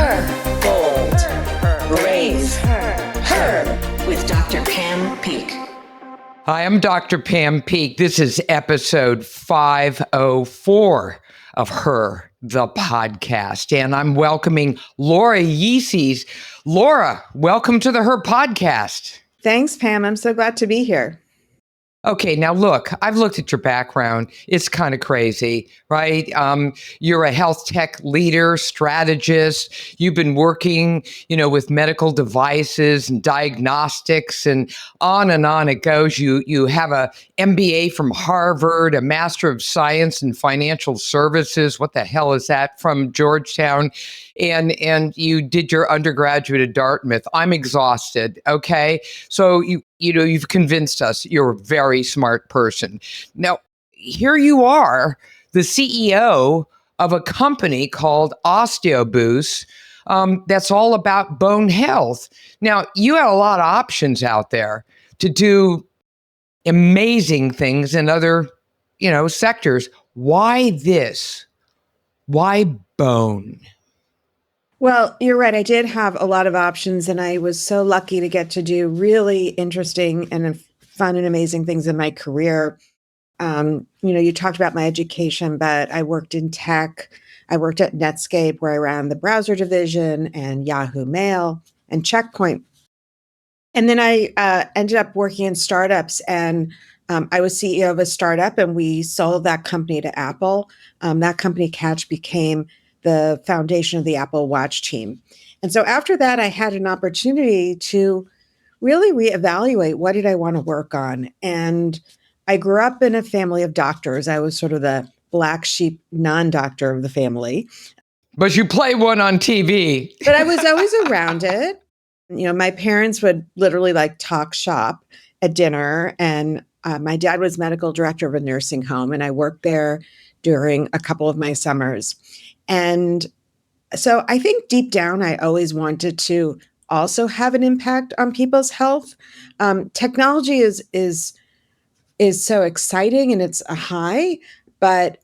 Her. Bold. Brave. Her. With Dr. Pam Peeke. Hi, I'm Dr. Pam Peeke. This is episode 504 of Her, the podcast. And I'm welcoming Laura Yecies. Laura, welcome to the Her podcast. Thanks, Pam. I'm so glad to be here. Okay, now look, I've looked at your background. It's kind of crazy, right? You're a health tech leader, strategist. You've been working, with medical devices and diagnostics and on it goes. You have a MBA from Harvard, a Master of Science in Financial Services. What the hell is that? From Georgetown. And you did your undergraduate at Dartmouth. I'm exhausted, okay? So you've convinced us you're a very smart person. Now, here you are, the CEO of a company called Osteoboost that's all about bone health. Now, you have a lot of options out there to do amazing things in other, sectors. Why this? Why bone? Well, you're right. I did have a lot of options, and I was so lucky to get to do really interesting and fun and amazing things in my career. You talked about my education, but I worked in tech. I worked at Netscape, where I ran the browser division, and Yahoo Mail and Checkpoint. And then I ended up working in startups, and I was CEO of a startup, and we sold that company to Apple. That company, Catch, became the foundation of the Apple Watch team. And so after that, I had an opportunity to really reevaluate what did I want to work on. And I grew up in a family of doctors. I was sort of the black sheep non-doctor of the family. But you play one on TV. But I was always around it. My parents would literally talk shop at dinner. And my dad was medical director of a nursing home. And I worked there during a couple of my summers. And so I think deep down, I always wanted to also have an impact on people's health. Technology is so exciting and it's a high, but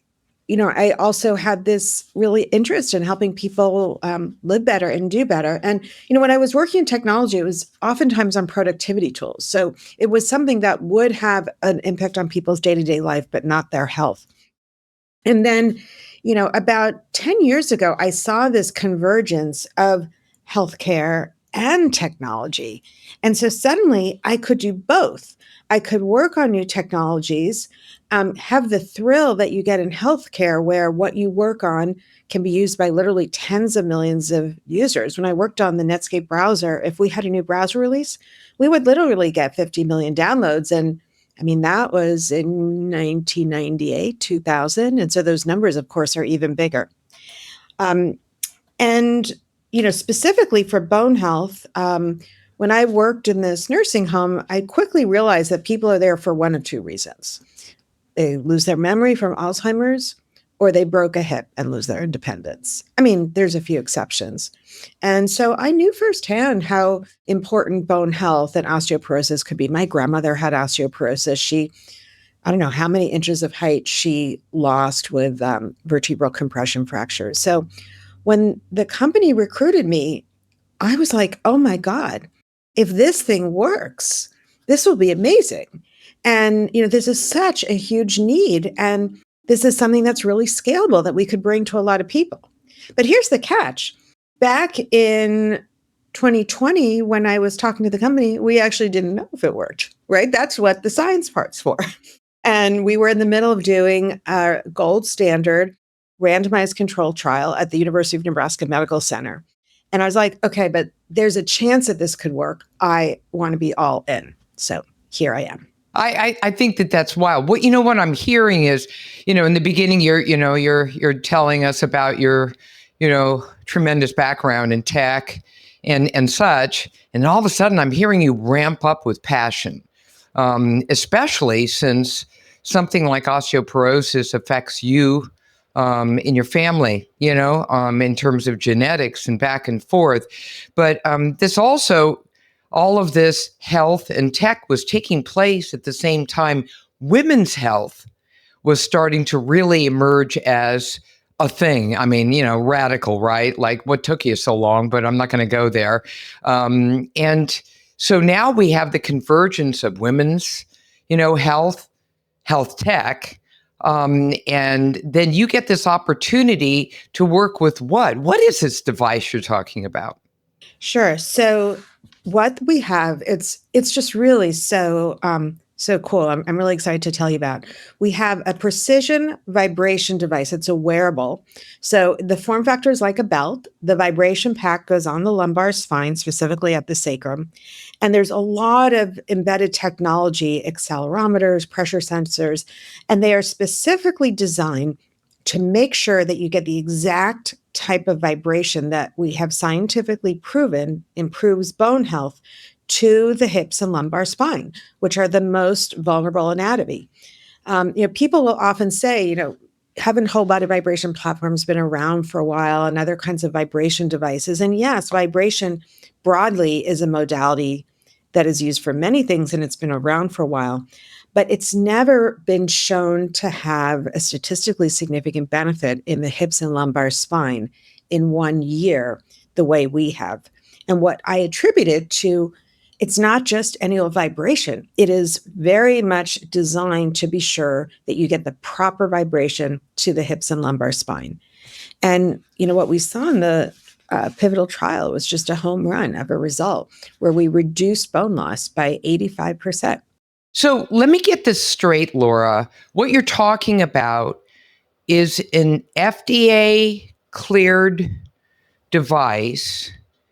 I also had this really interest in helping people live better and do better. And when I was working in technology, it was oftentimes on productivity tools. So it was something that would have an impact on people's day-to-day life, but not their health. And then about 10 years ago, I saw this convergence of healthcare and technology. And so suddenly I could do both. I could work on new technologies, have the thrill that you get in healthcare, where what you work on can be used by literally tens of millions of users. When I worked on the Netscape browser, if we had a new browser release, we would literally get 50 million downloads. And that was in 1998, 2000. And so those numbers, of course, are even bigger. Specifically for bone health, when I worked in this nursing home, I quickly realized that people are there for one of two reasons. They lose their memory from Alzheimer's, or they broke a hip and lose their independence. There's a few exceptions. And so I knew firsthand how important bone health and osteoporosis could be. My grandmother had osteoporosis. I don't know how many inches of height she lost with vertebral compression fractures. So when the company recruited me, I was like, oh my God, if this thing works, this will be amazing. And, this is such a huge need. And this is something that's really scalable that we could bring to a lot of people. But here's the catch. Back in 2020, when I was talking to the company, we actually didn't know if it worked, right? That's what the science part's for. And we were in the middle of doing a gold standard randomized control trial at the University of Nebraska Medical Center. And I was like, okay, but there's a chance that this could work. I want to be all in. So here I am. I think that's wild. What I'm hearing is, in the beginning, you're telling us about your, tremendous background in tech and such, and all of a sudden I'm hearing you ramp up with passion, especially since something like osteoporosis affects you in your family, in terms of genetics and back and forth. But this also, all of this health and tech was taking place at the same time women's health was starting to really emerge as a thing. I mean, radical, right? Like, what took you so long? But I'm not going to go there. And so now we have the convergence of women's, health tech. And then you get this opportunity to work with what? What is this device you're talking about? Sure. So what we have, it's just really so cool. I'm really excited to tell you about. We have a precision vibration device. It's a wearable. So the form factor is like a belt. The vibration pack goes on the lumbar spine, specifically at the sacrum. And there's a lot of embedded technology, accelerometers, pressure sensors, and they are specifically designed to make sure that you get the exact type of vibration that we have scientifically proven improves bone health to the hips and lumbar spine, which are the most vulnerable anatomy. People will often say, haven't whole body vibration platforms been around for a while and other kinds of vibration devices? And yes, vibration broadly is a modality that is used for many things and it's been around for a while, but it's never been shown to have a statistically significant benefit in the hips and lumbar spine in 1 year the way we have. And what I attributed to, it's not just annual vibration. It is very much designed to be sure that you get the proper vibration to the hips and lumbar spine. And what we saw in the pivotal trial was just a home run of a result where we reduced bone loss by 85%. So let me get this straight, Laura. What you're talking about is an FDA cleared device.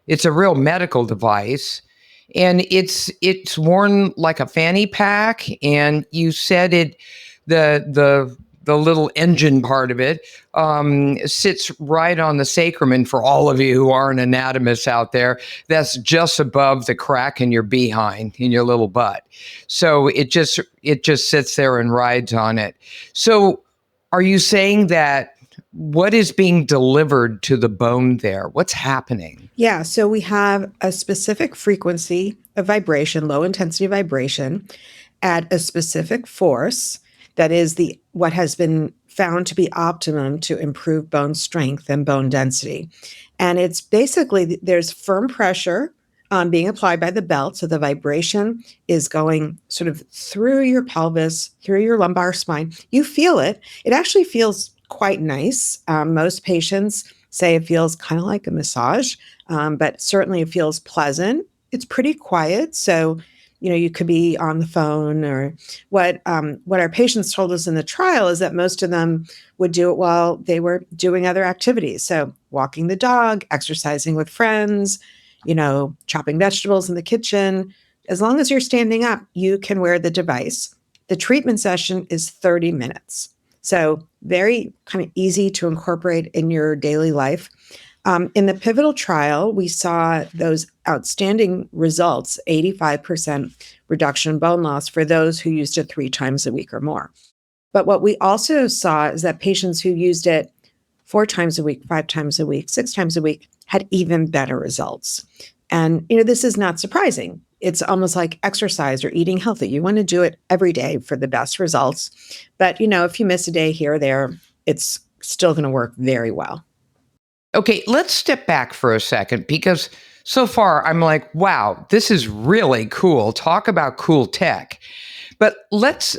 It's a real medical device, and it's worn like a fanny pack. And you said the little engine part of it sits right on the sacrum. And for all of you who aren't anatomists out there, that's just above the crack in your behind, in your little butt. So it just sits there and rides on it. So are you saying that what is being delivered to the bone there? What's happening? Yeah, so we have a specific frequency of vibration, low intensity vibration, at a specific force that is what has been found to be optimum to improve bone strength and bone density. And it's basically, there's firm pressure being applied by the belt. So the vibration is going sort of through your pelvis, through your lumbar spine. You feel it. It actually feels quite nice. Most patients say it feels kind of like a massage, but certainly it feels pleasant. It's pretty quiet. So you could be on the phone, or what our patients told us in the trial is that most of them would do it while they were doing other activities. So walking the dog, exercising with friends, chopping vegetables in the kitchen. As long as you're standing up, you can wear the device. The treatment session is 30 minutes. So very kind of easy to incorporate in your daily life. In the pivotal trial, we saw those outstanding results, 85% reduction in bone loss for those who used it 3 times a week or more. But what we also saw is that patients who used it 4 times a week, 5 times a week, 6 times a week had even better results. And, this is not surprising. It's almost like exercise or eating healthy. You want to do it every day for the best results. But, if you miss a day here or there, it's still going to work very well. Okay, let's step back for a second, because so far I'm like, wow, this is really cool. Talk about cool tech. But let's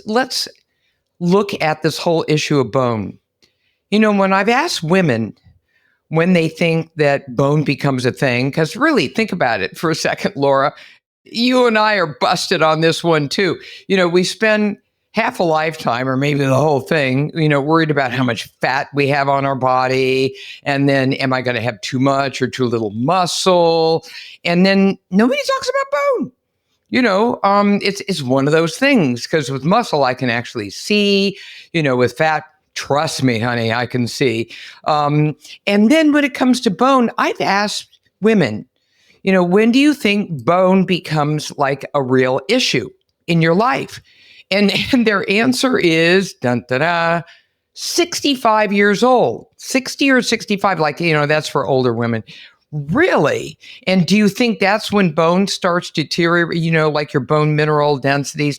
look at this whole issue of bone. When I've asked women when they think that bone becomes a thing, because really think about it for a second, Laura, you and I are busted on this one too. We spend half a lifetime, or maybe the whole thing, worried about how much fat we have on our body. And then, am I going to have too much or too little muscle? And then nobody talks about bone. It's one of those things, because with muscle, I can actually see, with fat, trust me, honey, I can see. And then when it comes to bone, I've asked women, when do you think bone becomes like a real issue in your life? And their answer is, 65 years old, 60 or 65, that's for older women. Really? And do you think that's when bone starts to deteriorate, like your bone mineral density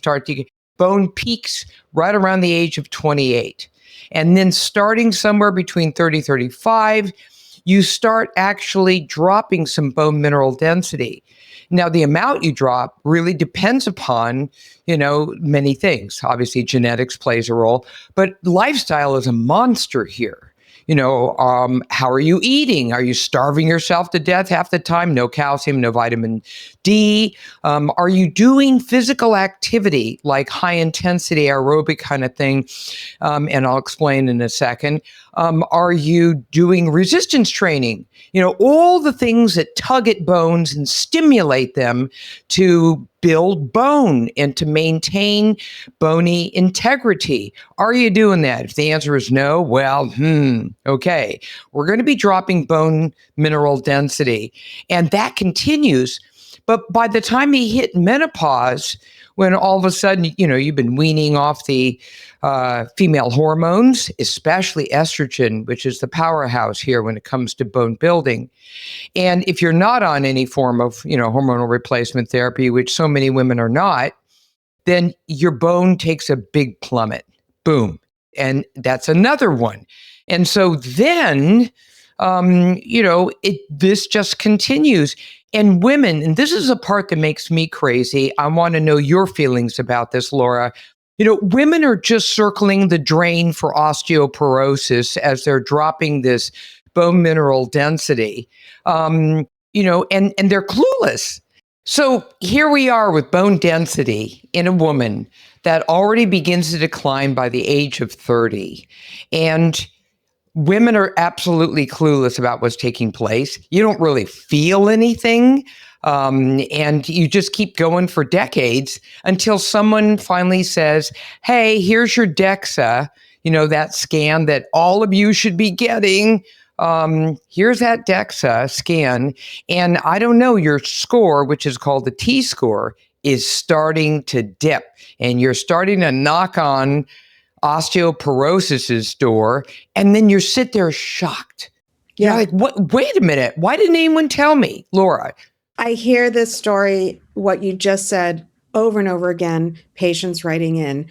bone peaks right around the age of 28. And then starting somewhere between 30, 35, you start actually dropping some bone mineral density. Now, the amount you drop really depends upon, many things. Obviously, genetics plays a role, but lifestyle is a monster here. How are you eating? Are you starving yourself to death half the time? No calcium, no vitamin D. Are you doing physical activity like high intensity aerobic kind of thing? And I'll explain in a second. Are you doing resistance training? All the things that tug at bones and stimulate them to build bone and to maintain bony integrity. Are you doing that? If the answer is no, well, okay. We're going to be dropping bone mineral density. And that continues. But by the time you hit menopause, when all of a sudden, you've been weaning off the female hormones, especially estrogen, which is the powerhouse here when it comes to bone building. And if you're not on any form of, hormonal replacement therapy, which so many women are not, then your bone takes a big plummet. Boom. And that's another one. And so then, this just continues. And women, and this is a part that makes me crazy. I want to know your feelings about this, Laura. Women are just circling the drain for osteoporosis as they're dropping this bone mineral density, and they're clueless. So here we are with bone density in a woman that already begins to decline by the age of 30. And women are absolutely clueless about what's taking place. You don't really feel anything. And you just keep going for decades until someone finally says, hey, here's your DEXA, that scan that all of you should be getting. Here's that DEXA scan. And I don't know, your score, which is called the T-score, is starting to dip. And you're starting to knock on osteoporosis's door, and then you sit there shocked. Yeah. You're like, what? Wait a minute. Why didn't anyone tell me, Laura? I hear this story, what you just said, over and over again, patients writing in.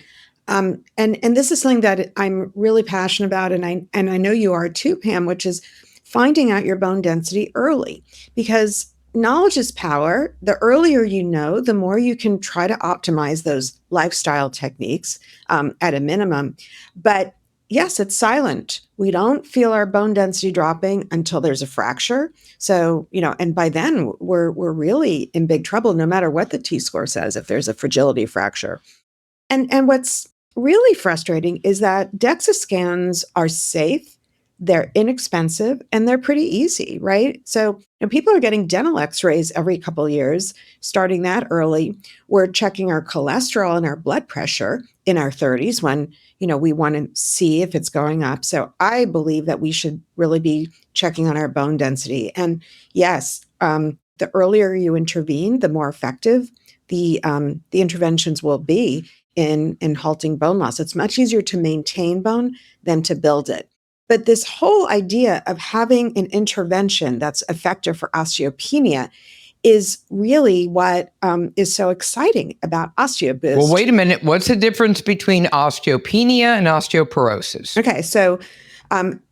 And this is something that I'm really passionate about, and I know you are too, Pam, which is finding out your bone density early, because knowledge is power. The earlier you know, the more you can try to optimize those lifestyle techniques at a minimum. But yes, it's silent. We don't feel our bone density dropping until there's a fracture. So, and by then we're really in big trouble, no matter what the T-score says, if there's a fragility fracture. And what's really frustrating is that DEXA scans are safe, they're inexpensive, and they're pretty easy, right? So people are getting dental x-rays every couple of years, starting that early. We're checking our cholesterol and our blood pressure in our 30s when, we want to see if it's going up. So I believe that we should really be checking on our bone density. And yes, the earlier you intervene, the more effective the interventions will be in halting bone loss. It's much easier to maintain bone than to build it. But this whole idea of having an intervention that's effective for osteopenia is really what is so exciting about Osteoboost. Well, wait a minute. What's the difference between osteopenia and osteoporosis? Okay, so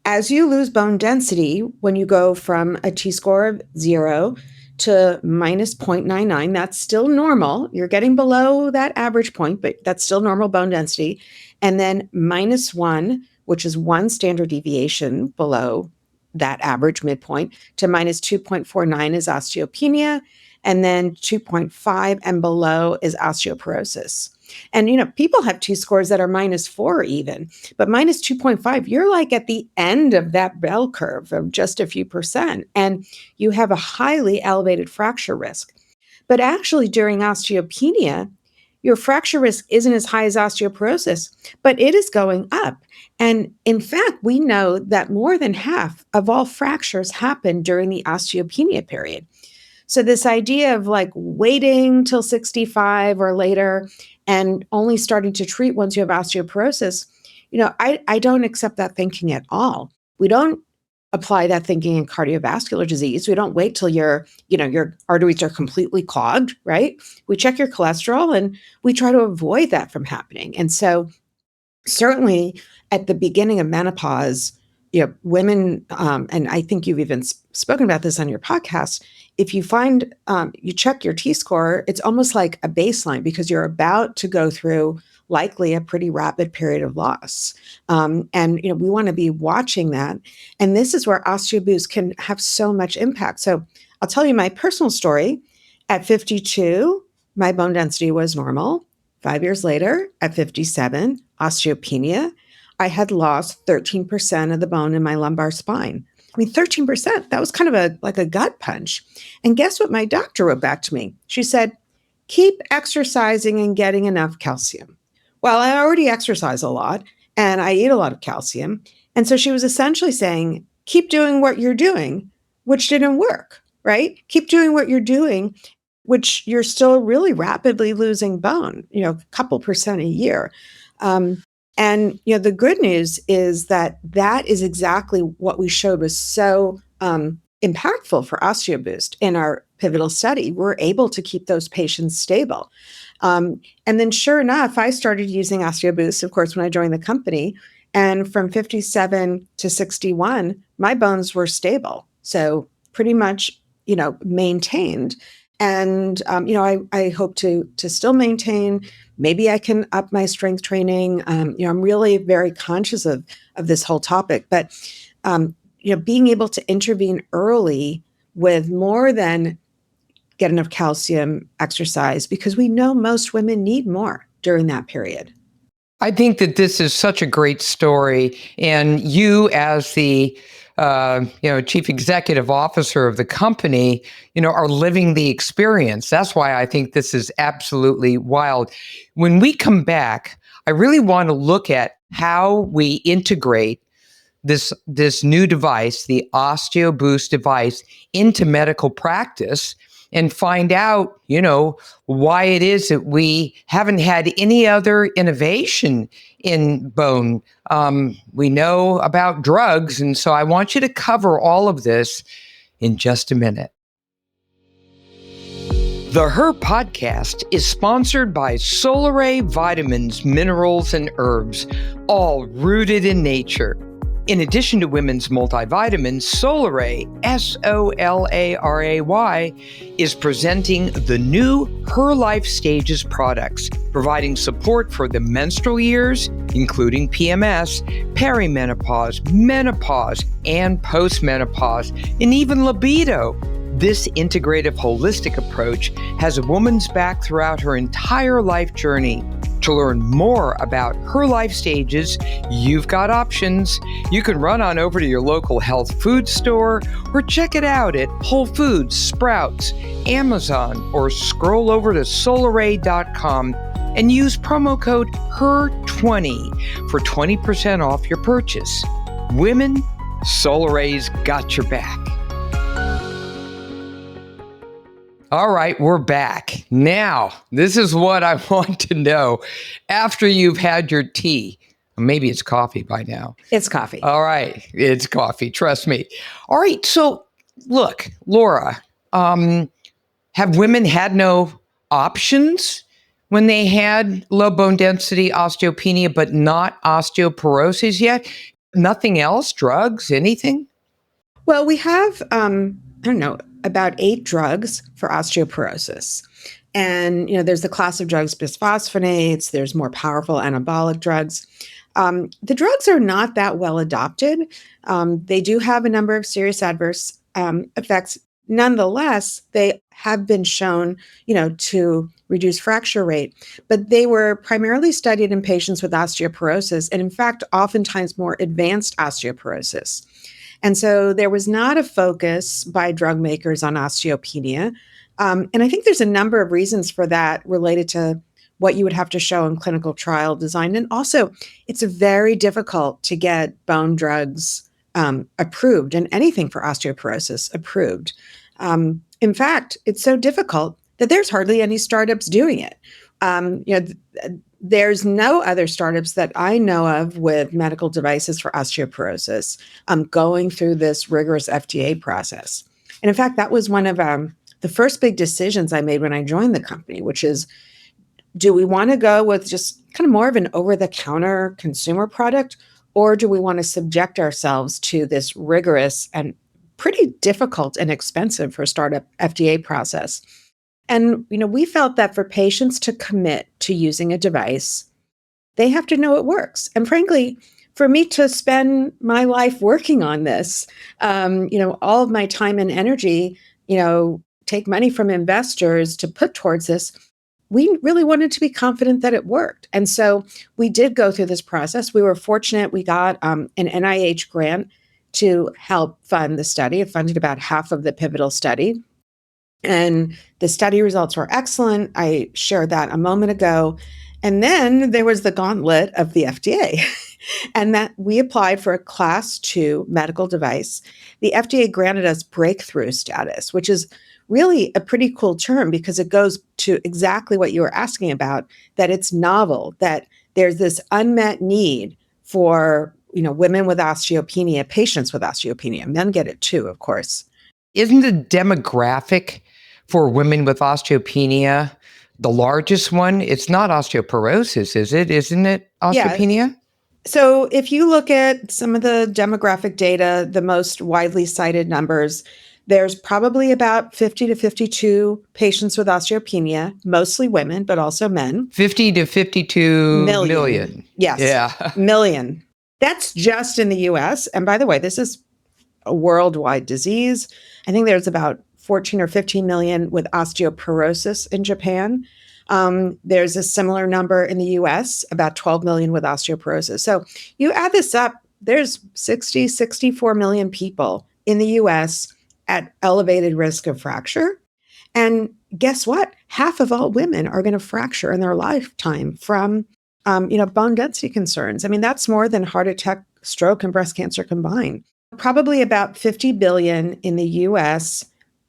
as you lose bone density, when you go from a T-score of 0 to minus 0.99, that's still normal. You're getting below that average point, but that's still normal bone density. And then minus 1, which is 1 standard deviation below that average midpoint, to minus 2.49 is osteopenia, and then 2.5 and below is osteoporosis. And, people have T-scores that are minus 4 even, but minus 2.5, you're like at the end of that bell curve of just a few percent, and you have a highly elevated fracture risk. But actually during osteopenia, your fracture risk isn't as high as osteoporosis, but it is going up. And in fact, we know that more than half of all fractures happen during the osteopenia period. So this idea of like waiting till 65 or later and only starting to treat once you have osteoporosis, I don't accept that thinking at all. We don't apply that thinking in cardiovascular disease. We don't wait till your arteries are completely clogged, right? We check your cholesterol and we try to avoid that from happening. And so certainly at the beginning of menopause, women, and I think you've even spoken about this on your podcast. If you find you check your T score, it's almost like a baseline because you're about to go through likely a pretty rapid period of loss, and we want to be watching that. And this is where Osteoboost can have so much impact. So I'll tell you my personal story. At 52, my bone density was normal. 5 years later, at 57, osteopenia, I had lost 13% of the bone in my lumbar spine. I mean, 13%, that was kind of like a gut punch. And guess what my doctor wrote back to me? She said, keep exercising and getting enough calcium. Well, I already exercise a lot and I eat a lot of calcium. And so she was essentially saying, keep doing what you're doing, which didn't work, right? Keep doing what you're doing, which you're still really rapidly losing bone, a couple percent a year. And the good news is that is exactly what we showed was so impactful for Osteoboost in our pivotal study. We're able to keep those patients stable. And then sure enough, I started using Osteoboost, of course, when I joined the company. And from 57 to 61, my bones were stable. So pretty much, maintained. And I hope to still maintain. Maybe I can up my strength training. I'm really very conscious of this whole topic. But being able to intervene early with more than get enough calcium, exercise, because we know most women need more during that period. I think that this is such a great story, and you, as the chief executive officer of the company, are living the experience. That's why I think this is absolutely wild. When we come back, I really want to look at how we integrate this new device, the Osteoboost device, into medical practice and find out, why it is that we haven't had any other innovation in bone. We know about drugs, and so I want you to cover all of this in just a minute. The Her podcast is sponsored by Solaray Vitamins, Minerals, and Herbs, all rooted in nature. In addition to women's multivitamins, Solaray, Solaray, is presenting the new Her Life Stages products, providing support for the menstrual years, including PMS, perimenopause, menopause, and postmenopause, and even libido. This integrative, holistic approach has a woman's back throughout her entire life journey. To learn more about Her Life Stages, you've got options. You can run on over to your local health food store or check it out at Whole Foods, Sprouts, Amazon, or scroll over to solaray.com and use promo code HER20 for 20% off your purchase. Women, Solaray's got your back. All right, we're back. Now, this is what I want to know. After you've had your tea, maybe it's coffee by now. It's coffee. All right, it's coffee, trust me. All right, so look, Laura, have women had no options when they had low bone density osteopenia, but not osteoporosis yet? Nothing else, drugs, anything? Well, we have, about 8 drugs for osteoporosis. And, there's the class of drugs, bisphosphonates, there's more powerful anabolic drugs. The drugs are not that well adopted. They do have a number of serious adverse effects. Nonetheless, they have been shown, to reduce fracture rate, but they were primarily studied in patients with osteoporosis, and in fact, oftentimes more advanced osteoporosis. And so there was not a focus by drug makers on osteopenia. And I think there's a number of reasons for that related to what you would have to show in clinical trial design. And also, it's very difficult to get bone drugs approved and anything for osteoporosis approved. In fact, it's so difficult that there's hardly any startups doing it. There's no other startups that I know of with medical devices for osteoporosis going through this rigorous FDA process. And in fact, that was one of the first big decisions I made when I joined the company, which is, Do we want to go with just kind of more of an over-the-counter consumer product, or do we want to subject ourselves to this rigorous and pretty difficult and expensive for startup FDA process? And we felt that for patients to commit to using a device, they have to know it works. And frankly, for me to spend my life working on this, all of my time and energy, take money from investors to put towards this, we really wanted to be confident that it worked. And so we did go through this process. We were fortunate. We got an NIH grant to help fund the study. It funded about half of the pivotal study. And the study results were excellent. I shared that a moment ago. And then there was the gauntlet of the FDA, and that we applied for a Class 2 medical device. The FDA granted us breakthrough status, which is really a pretty cool term because it goes to exactly what you were asking about, that it's novel, that there's this unmet need for women with osteopenia, patients with osteopenia. Men get it too, of course. Isn't the demographic for women with osteopenia the largest one? It's not osteoporosis, is it? Isn't it osteopenia? Yeah. So if you look at some of the demographic data, the most widely cited numbers, there's probably about 50 to 52 patients with osteopenia, mostly women, but also men. 50 to 52 million. Yes. Yeah. Million. That's just in the US. And by the way, this is a worldwide disease. I think there's about 14 or 15 million with osteoporosis in Japan. There's a similar number in the US, about 12 million with osteoporosis. So you add this up, there's 64 million people in the US at elevated risk of fracture. And guess what? Half of all women are going to fracture in their lifetime from, bone density concerns. I mean, that's more than heart attack, stroke, and breast cancer combined. Probably about 50 billion in the US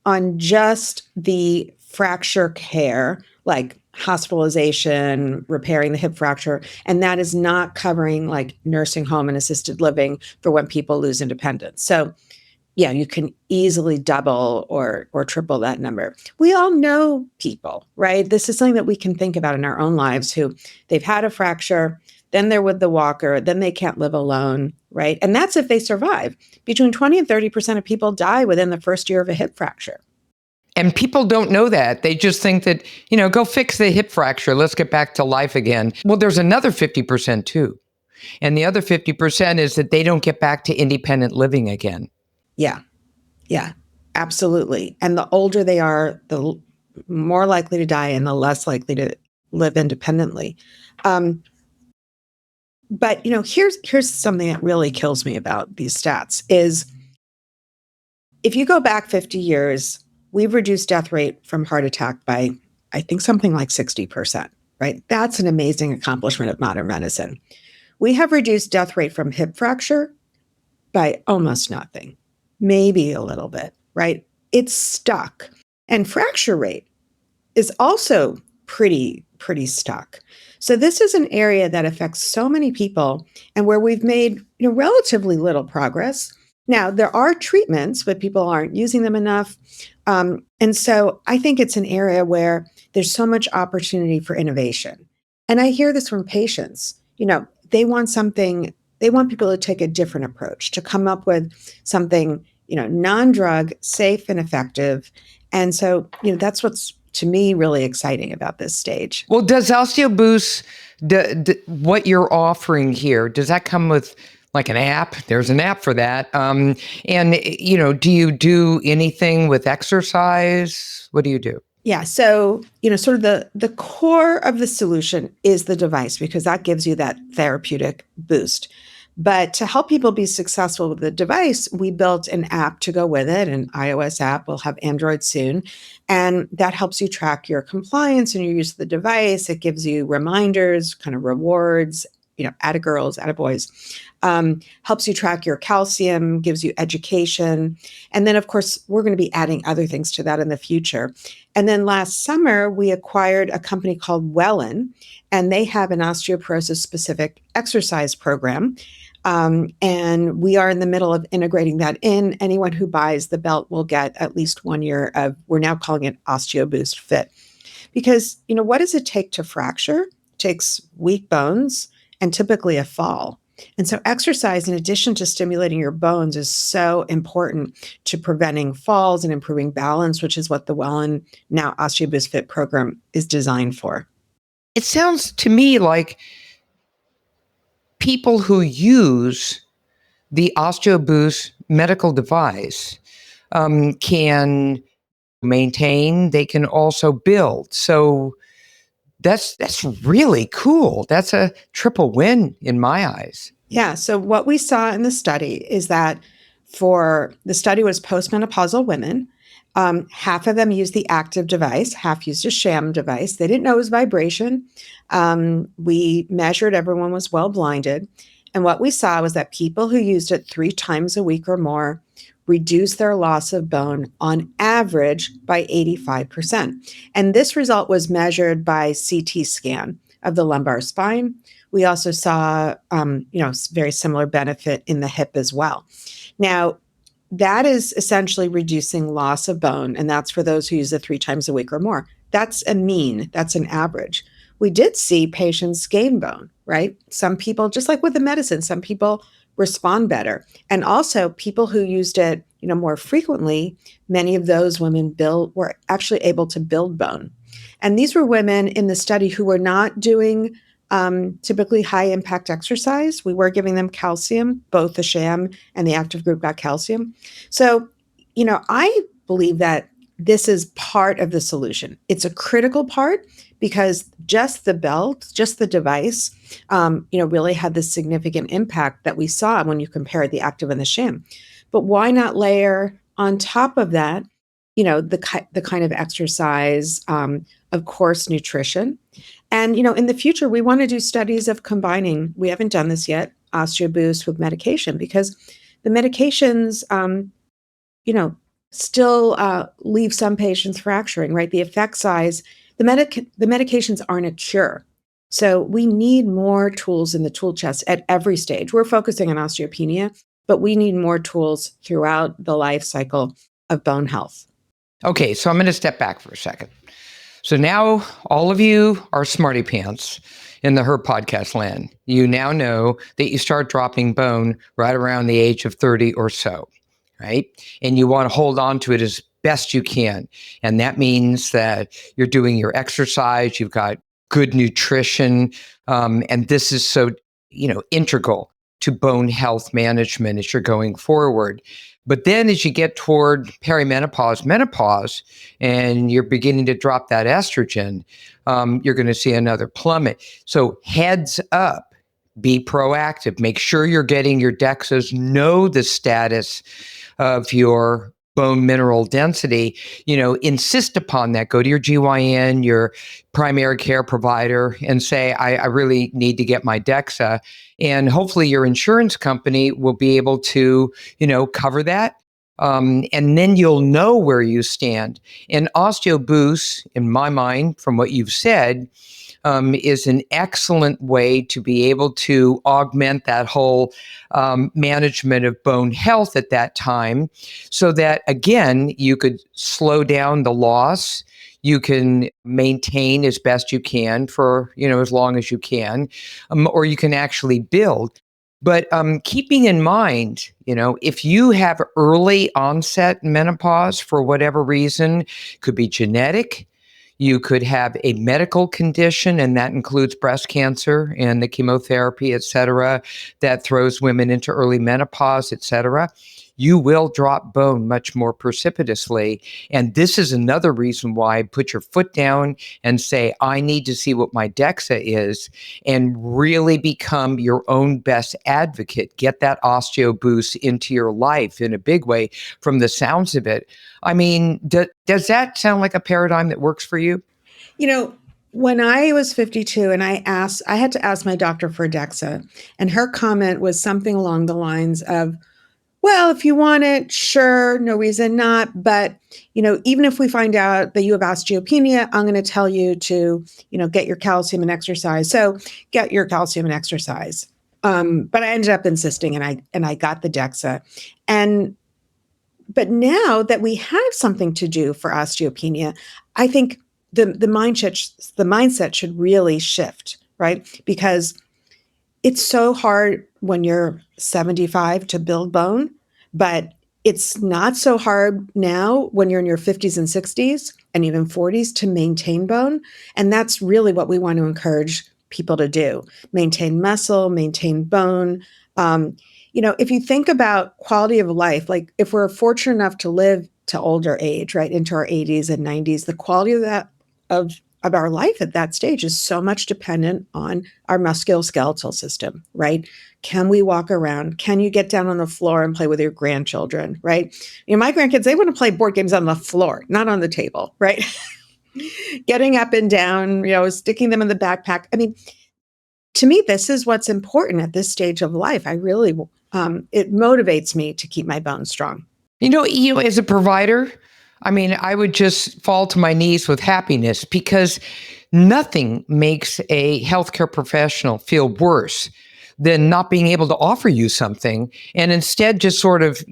on just the fracture care, like hospitalization, repairing the hip fracture. And that is not covering like nursing home and assisted living for when people lose independence. So yeah, you can easily double or triple that number. We all know people, right? This is something that we can think about in our own lives who they've had a fracture, then they're with the walker, then they can't live alone, right? And that's if they survive. Between 20 and 30% of people die within the first year of a hip fracture. And people don't know that. They just think that, go fix the hip fracture. Let's get back to life again. Well, there's another 50% too. And the other 50% is that they don't get back to independent living again. Yeah, absolutely. And the older they are, the more likely to die and the less likely to live independently. But here's something that really kills me about these stats is if you go back 50 years, we've reduced death rate from heart attack by, I think, something like 60%, right? That's an amazing accomplishment of modern medicine. We have reduced death rate from hip fracture by almost nothing, maybe a little bit, right? It's stuck. And fracture rate is also pretty stuck. So this is an area that affects so many people and where we've made relatively little progress. Now, there are treatments, but people aren't using them enough. And so I think it's an area where there's so much opportunity for innovation. And I hear this from patients. They want people to take a different approach, to come up with something, non-drug, safe and effective. And so, that's what's, to me, really exciting about this stage. Well, does Osteoboost, what you're offering here, does that come with like an app? There's an app for that. And, do you do anything with exercise? What do you do? Yeah. So, sort of the core of the solution is the device because that gives you that therapeutic boost. But to help people be successful with the device, we built an app to go with it, an iOS app. We'll have Android soon. And that helps you track your compliance and your use of the device. It gives you reminders, kind of rewards, atta-girls, atta-boys. Helps you track your calcium, gives you education. And then, of course, we're going to be adding other things to that in the future. And then last summer, we acquired a company called Wellen, and they have an osteoporosis-specific exercise program. And we are in the middle of integrating that in. Anyone who buys the belt will get at least 1 year of, we're now calling it Osteoboost Fit. Because, what does it take to fracture? It takes weak bones and typically a fall. And so exercise, in addition to stimulating your bones, is so important to preventing falls and improving balance, which is what the Well and Now Osteoboost Fit program is designed for. It sounds to me like people who use the Osteoboost medical device can maintain, they can also build. So that's really cool. That's a triple win in my eyes. Yeah. So what we saw in the study is that for the study was postmenopausal women. Half of them used the active device, half used a sham device. They didn't know it was vibration. We measured, everyone was well blinded. And what we saw was that people who used it 3 times a week or more reduced their loss of bone on average by 85%. And this result was measured by CT scan of the lumbar spine. We also saw, very similar benefit in the hip as well. Now, that is essentially reducing loss of bone, and that's for those who use it 3 times a week or more. That's a mean, that's an average. We did see patients gain bone, right? Some people, just like with the medicine, some people respond better. And also people who used it, more frequently, many of those women were actually able to build bone. And these were women in the study who were not doing typically high impact exercise. We were giving them calcium, both the sham and the active group got calcium. So, I believe that this is part of the solution. It's a critical part because just the belt, just the device, really had this significant impact that we saw when you compare the active and the sham. But why not layer on top of that, the kind of exercise, of course, nutrition. And, in the future, we want to do studies of combining, we haven't done this yet, Osteoboost with medication because the medications, still leave some patients fracturing, right? The effect size, the medications aren't a cure. So we need more tools in the tool chest at every stage. We're focusing on osteopenia, but we need more tools throughout the life cycle of bone health. Okay, so I'm going to step back for a second. So now all of you are smarty pants in the Her Podcast land. You now know that you start dropping bone right around the age of 30 or so, right? And you want to hold on to it as best you can. And that means that you're doing your exercise, you've got good nutrition, and this is so, integral to bone health management as you're going forward. But then as you get toward perimenopause, menopause, and you're beginning to drop that estrogen, you're going to see another plummet. So heads up, be proactive. Make sure you're getting your DEXAs, know the status of your bone mineral density, insist upon that. Go to your GYN, your primary care provider, and say, I really need to get my DEXA. And hopefully your insurance company will be able to, cover that. And then you'll know where you stand. And Osteoboost, in my mind, from what you've said, is an excellent way to be able to augment that whole management of bone health at that time so that, again, you could slow down the loss. You can maintain as best you can for, as long as you can, or you can actually build. But keeping in mind, if you have early onset menopause for whatever reason, could be genetic, you could have a medical condition, and that includes breast cancer and the chemotherapy, et cetera, that throws women into early menopause, et cetera. You will drop bone much more precipitously. And this is another reason why put your foot down and say, I need to see what my DEXA is, and really become your own best advocate. Get that Osteoboost into your life in a big way from the sounds of it. I mean, does that sound like a paradigm that works for you? When I was 52 and I had to ask my doctor for a DEXA, and her comment was something along the lines of, well, if you want it, sure, no reason not. But, even if we find out that you have osteopenia, I'm going to tell you to, get your calcium and exercise. So get your calcium and exercise. But I ended up insisting and I got the DEXA. But now that we have something to do for osteopenia, I think mindset should really shift, right? Because it's so hard when you're 75 to build bone, but it's not so hard now when you're in your 50s and 60s and even 40s to maintain bone. And that's really what we want to encourage people to do: maintain muscle, maintain bone. If you think about quality of life, like if we're fortunate enough to live to older age, right, into our 80s and 90s, the quality of that of our life at that stage is so much dependent on our musculoskeletal system, right? Can we walk around? Can you get down on the floor and play with your grandchildren, right? My grandkids, they want to play board games on the floor, not on the table, right? Getting up and down, sticking them in the backpack. I mean, to me, this is what's important at this stage of life. I really, it motivates me to keep my bones strong. As a provider, I would just fall to my knees with happiness, because nothing makes a healthcare professional feel worse than not being able to offer you something and instead just sort of,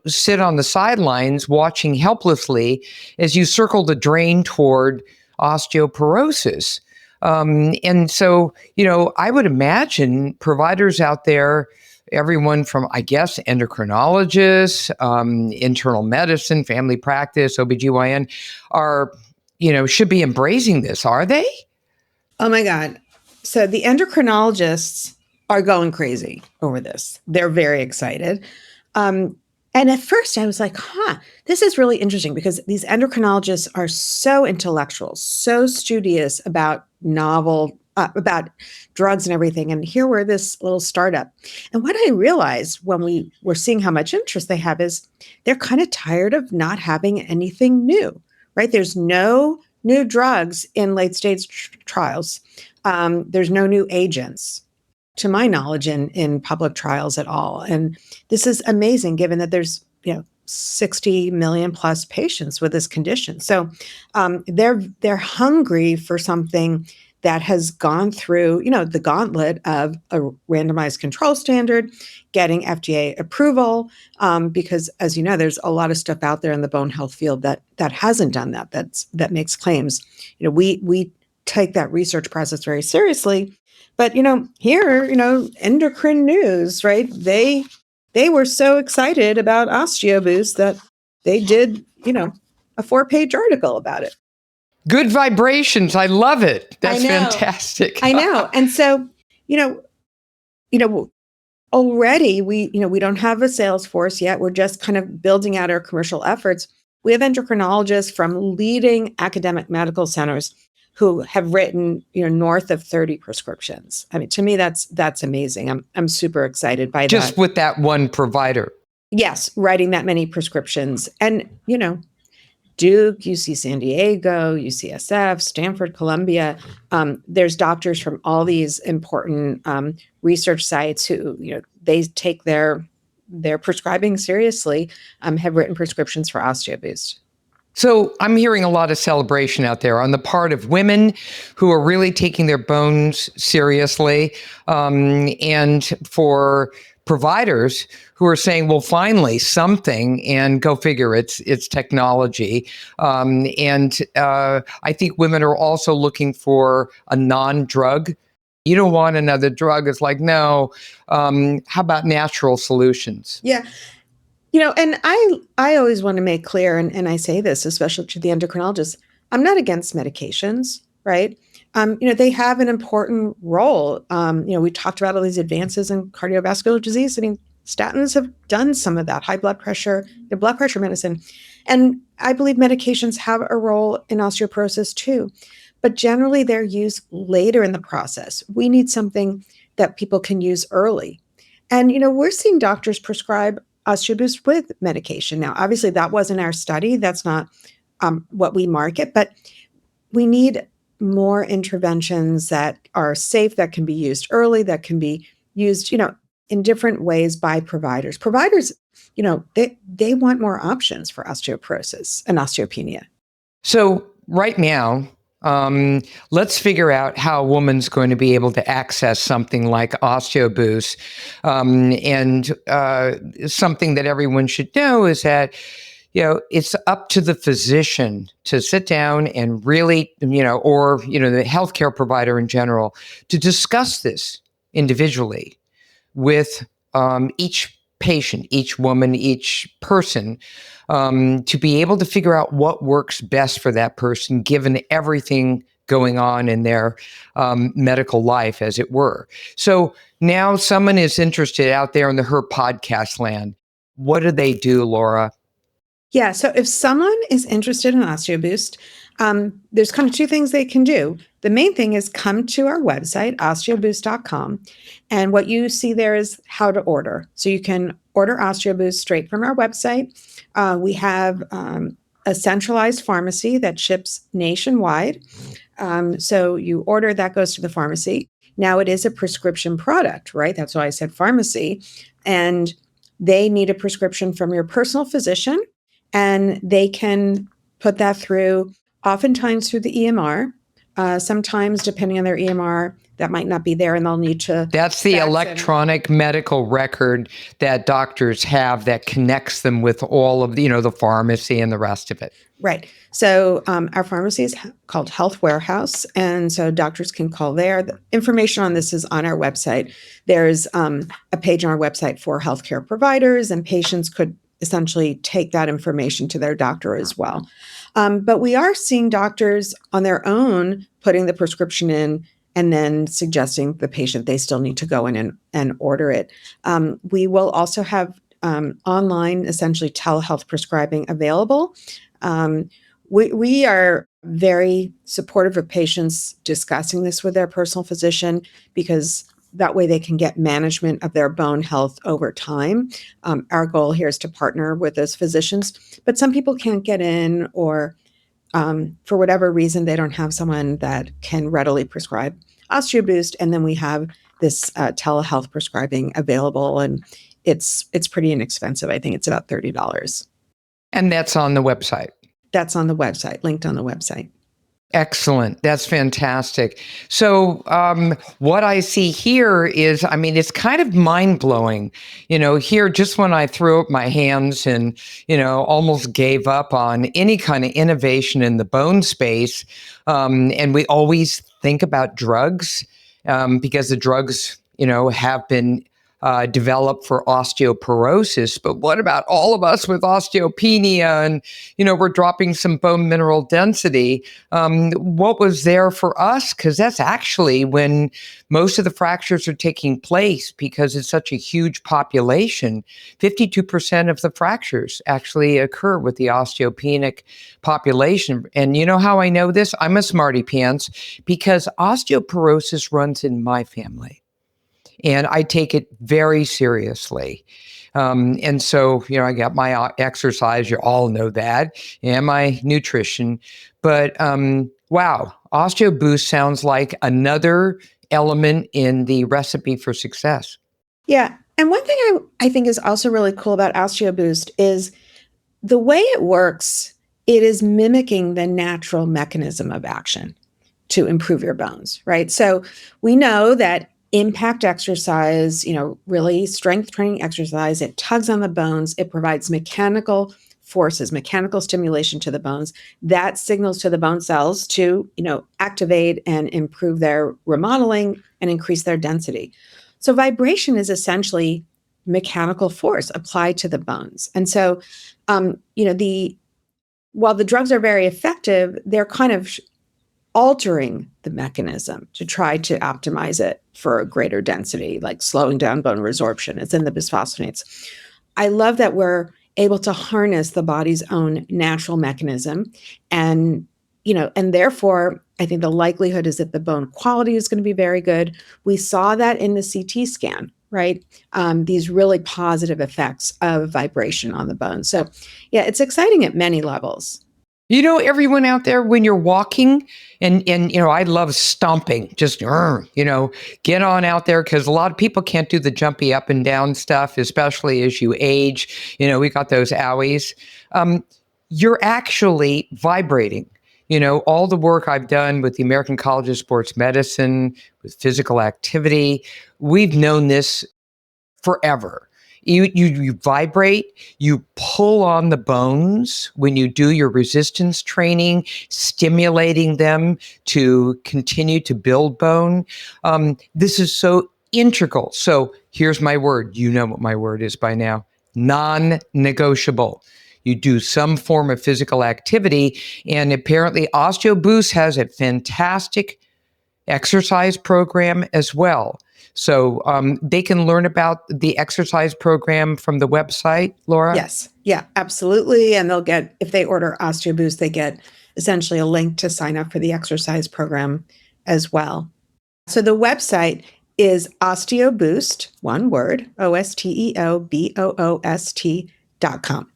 sit on the sidelines watching helplessly as you circle the drain toward osteoporosis. And so, I would imagine providers out there, everyone from, I guess, endocrinologists, internal medicine, family practice, OBGYN, should be embracing this, are they? Oh my God. So the endocrinologists are going crazy over this. They're very excited. And at first I was like, this is really interesting, because these endocrinologists are so intellectual, so studious about about drugs and everything. And here we're this little startup. And what I realized when we were seeing how much interest they have is they're kind of tired of not having anything new, right? There's no new drugs in late stage trials. There's no new agents, to my knowledge, in public trials at all. And this is amazing, given that there's 60 million plus patients with this condition. So they're hungry for something that has gone through the gauntlet of a randomized control standard, getting FDA approval, because, as you know, there's a lot of stuff out there in the bone health field that hasn't done that. That makes claims. We take that research process very seriously. But, here, endocrine news, right? They were so excited about Osteoboost that they did, a 4-page article about it. Good vibrations. I love it. That's fantastic. I know. And so, already we don't have a sales force yet. We're just kind of building out our commercial efforts. We have endocrinologists from leading academic medical centers who have written, north of 30 prescriptions. To me, that's amazing. I'm super excited by that. Just with that one provider. Yes, writing that many prescriptions. And, Duke, UC San Diego, UCSF, Stanford, Columbia. There's doctors from all these important research sites who, they take their prescribing seriously, have written prescriptions for Osteoboost. So I'm hearing a lot of celebration out there on the part of women who are really taking their bones seriously, and for providers who are saying, well, finally something, and go figure, it's technology. And I think women are also looking for a non-drug. You don't want another drug. It's like, no, how about natural solutions? Yeah. And I always want to make clear, and I say this especially to the endocrinologists, I'm not against medications, right? They have an important role. We talked about all these advances in cardiovascular disease. Statins have done some of that, high blood pressure, the blood pressure medicine. And I believe medications have a role in osteoporosis too. But generally, they're used later in the process. We need something that people can use early. And, we're seeing doctors prescribe Osteoboost with medication. Now, obviously, that wasn't our study. That's not what we market. But we need more interventions that are safe, that can be used early, that can be used, in different ways by providers. Providers, they want more options for osteoporosis and osteopenia. So right now, let's figure out how a woman's going to be able to access something like Osteoboost. And something that everyone should know is that, it's up to the physician to sit down and really, or, the healthcare provider in general, to discuss this individually with each patient, each woman, each person, to be able to figure out what works best for that person, given everything going on in their medical life, as it were. So now someone is interested out there in the Her podcast land. What do they do, Laura? Yeah. So if someone is interested in Osteoboost, there's kind of two things they can do. The main thing is come to our website, osteoboost.com. And what you see there is how to order. So you can order Osteoboost straight from our website. We have a centralized pharmacy that ships nationwide. So you order, that goes to the pharmacy. Now it is a prescription product, right? That's why I said pharmacy. And they need a prescription from your personal physician, and they can put that through, oftentimes through the EMR. Sometimes, depending on their EMR, that might not be there, and they'll need to. That's the electronic medical record that doctors have that connects them with all of the pharmacy and the rest of it. Right. So our pharmacy is called Health Warehouse, and so doctors can call there. The information on this is on our website. There's a page on our website for healthcare providers, and patients could essentially take that information to their doctor as well. But we are seeing doctors on their own putting the prescription in and then suggesting the patient they still need to go in and order it. We will also have online, essentially telehealth prescribing available. We are very supportive of patients discussing this with their personal physician, because that way they can get management of their bone health over time. Our goal here is to partner with those physicians, but some people can't get in, or for whatever reason, they don't have someone that can readily prescribe Osteoboost. And then we have this telehealth prescribing available, and it's pretty inexpensive. I think it's about $30. And that's on the website. That's on the website, linked on the website. Excellent. That's fantastic. So what I see here is, it's kind of mind-blowing. Here, just when I threw up my hands and, almost gave up on any kind of innovation in the bone space, and we always think about drugs, because the drugs, have been developed for osteoporosis. But what about all of us with osteopenia, and, we're dropping some bone mineral density? What was there for us? Because that's actually when most of the fractures are taking place, because it's such a huge population. 52% of the fractures actually occur with the osteopenic population. And you know how I know this? I'm a smarty pants, because osteoporosis runs in my family. And I take it very seriously. And so, I got my exercise, you all know that, and my nutrition. But wow, Osteoboost sounds like another element in the recipe for success. Yeah. And one thing I think is also really cool about Osteoboost is the way it works. It is mimicking the natural mechanism of action to improve your bones, right? So we know that impact exercise, really strength training exercise, it tugs on the bones, it provides mechanical forces, mechanical stimulation to the bones that signals to the bone cells to, activate and improve their remodeling and increase their density. So vibration is essentially mechanical force applied to the bones. And so, while the drugs are very effective, they're kind of altering the mechanism to try to optimize it for a greater density, like slowing down bone resorption. It's in the bisphosphonates. I love that we're able to harness the body's own natural mechanism. And, and therefore, I think the likelihood is that the bone quality is going to be very good. We saw that in the CT scan, right? These really positive effects of vibration on the bone. So yeah, it's exciting at many levels. Everyone out there, when you're walking, and I love stomping, just, get on out there, because a lot of people can't do the jumpy up and down stuff, especially as you age. We got those owies. You're actually vibrating. All the work I've done with the American College of Sports Medicine, with physical activity, we've known this forever. You vibrate, you pull on the bones when you do your resistance training, stimulating them to continue to build bone. This is so integral. So here's my word. You know what my word is by now. Non-negotiable. You do some form of physical activity, and apparently Osteoboost has a fantastic exercise program as well. So they can learn about the exercise program from the website, Laura? Yes. Yeah, absolutely. And they'll get, if they order Osteoboost, they get essentially a link to sign up for the exercise program as well. So the website is Osteoboost, one word, OSTEOBOOST.com.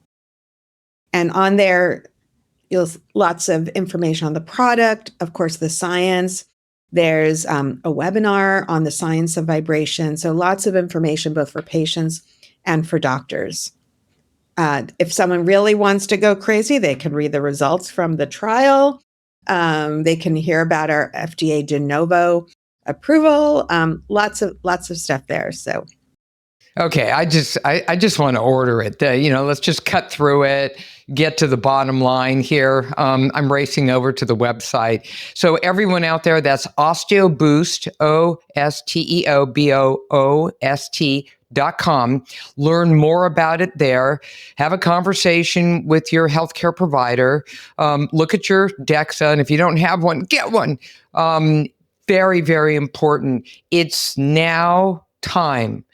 And on there, you'll lots of information on the product, of course, the science. There's a webinar on the science of vibration. So lots of information, both for patients and for doctors. If someone really wants to go crazy, they can read the results from the trial. They can hear about our FDA de novo approval. Lots of stuff there. So. Okay, I just want to order it. Let's just cut through it, get to the bottom line here. I'm racing over to the website. So everyone out there, that's Osteoboost, OSTEOBOOST.com. Learn more about it there. Have a conversation with your healthcare provider. Look at your DEXA, and if you don't have one, get one. Very, very important. It's now time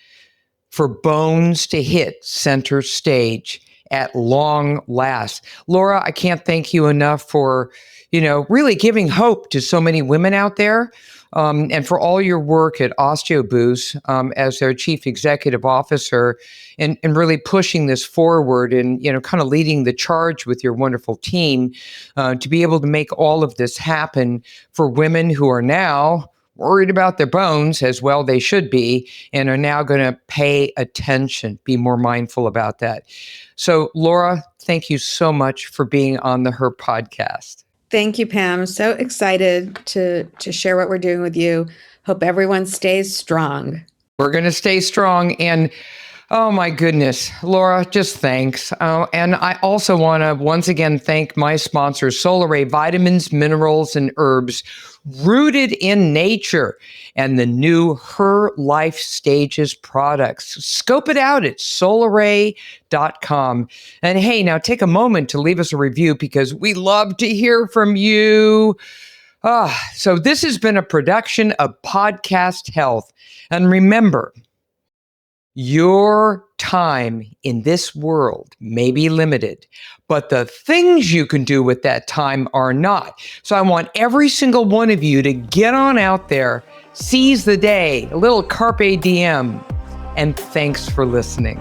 for bones to hit center stage at long last. Laura, I can't thank you enough for, really giving hope to so many women out there, and for all your work at Osteoboost as their chief executive officer, and really pushing this forward and, kind of leading the charge with your wonderful team to be able to make all of this happen for women who are now worried about their bones, as well they should be, and are now going to pay attention, be more mindful about that. So, Laura, thank you so much for being on the Her podcast. Thank you, Pam. So excited to share what we're doing with you. Hope everyone stays strong. We're going to stay strong. And oh my goodness, Laura, just thanks. And I also want to once again thank my sponsor, Solaray Vitamins, Minerals, and Herbs, rooted in nature, and the new Her Life Stages products. Scope it out at solaray.com. And hey, now take a moment to leave us a review because we love to hear from you. So this has been a production of Podcast Health. And remember, your time in this world may be limited, but the things you can do with that time are not. So I want every single one of you to get on out there, seize the day, a little carpe diem, and thanks for listening.